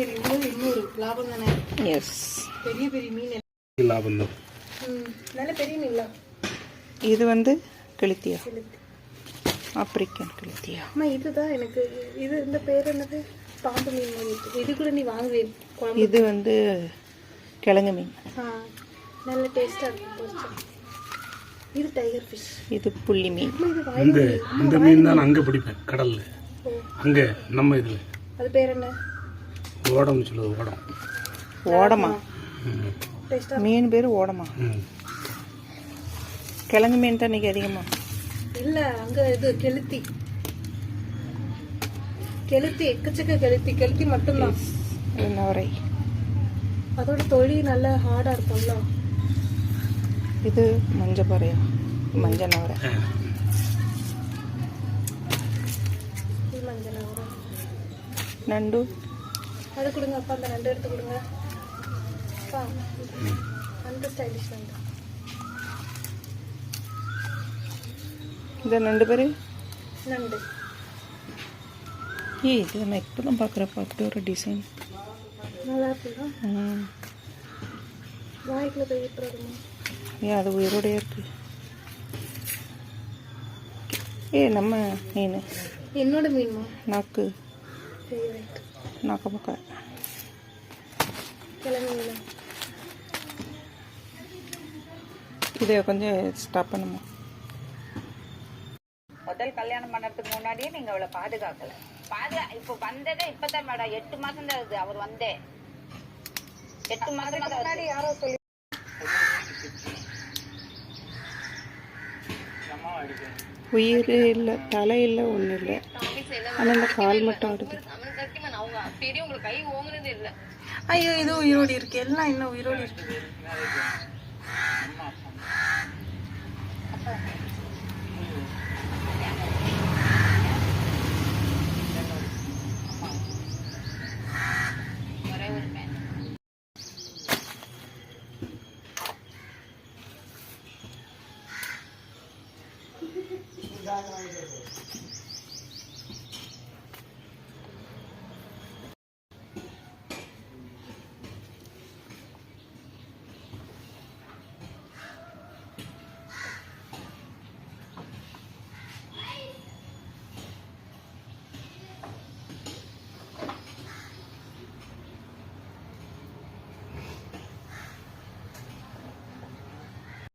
இன்னொரு லாபம் தானே. எஸ், பெரிய பெரிய மீன் லாபம் தான். நல்ல பெரிய மீன். இது வந்து கெளுத்தியா, ஆப்பிரிக்கன் கெளுத்தியா. அம்மா இதுதான் எனக்கு இது இந்த பேர் என்னது, பாம்பு மீன் மாதிரி இருக்கு. இது கூட நீ வாங்குவேன். இது வந்து கிழங்கு மீன். நல்ல டேஸ்டா இருக்கும் பொரிச்சா. இது டைகர் ஃபிஷ். இது புள்ளி மீன். இந்த மீன் தான் அங்கே பிடிப்பேன் கடல்ல. அங்கே நம்ம இதில் அது பேர் என்ன? ஓடம்னு சொல்லுவது. ஓடம். ஓடமா? மீன் பேர் ஓடமா? கிழங்கு மீன் தான் இன்னைக்கு அதிகமா. இல்ல அங்க இது கெளுத்தி. கெளுத்தி எக்கச்சக்க கெளுத்தி மட்டும்தான். நவரை. அதோட தொழி நல்ல ஹார்டா இருக்கும்ல. இது மஞ்சள் பாறையா, மஞ்சள் நவரை. மஞ்சள் நவரை. நண்டு அது கொடுங்க அப்பா, அந்த நண்டு எடுத்து கொடுங்க அப்பா. அந்த ஸ்டைலிஷ் நண்டு. இந்த நண்டு பேர் நண்டு. இது நான் இப்போ தான் பார்க்குறப்ப அப்படி ஒரு டிசைன் நல்லா இருக்குல்ல. வாய்க்குள்ள போய் விட்டுறதுமா. ஏன் அது உயிரோடையே இருக்கு. நம்ம மீன் என்னோட மீனுமா? நாக்கு நாக்க பக்கம் கிளம்புங்களா. இதை கொஞ்சம் ஸ்டாப் பண்ணுமா. முதல் கல்யாணம் பண்ணறதுக்கு முன்னாடியே நீங்க அவளை பாதுகாக்கல. இப்ப வந்ததே இப்பதான் மேடம் 8 மாசம் தான் இருக்கு. அவர் வந்தே 8 மாசம் முன்னாடி யாரோ சொல்லி உயிர் இல்லை, தலை இல்லை, ஒன்றும் இல்லை. ஆனால் இந்த கால் மட்டும் ஆடுது. ஐயோ இது உயிரோடு இருக்கு. எல்லாம் இன்னும் உயிரோடு இருக்கு.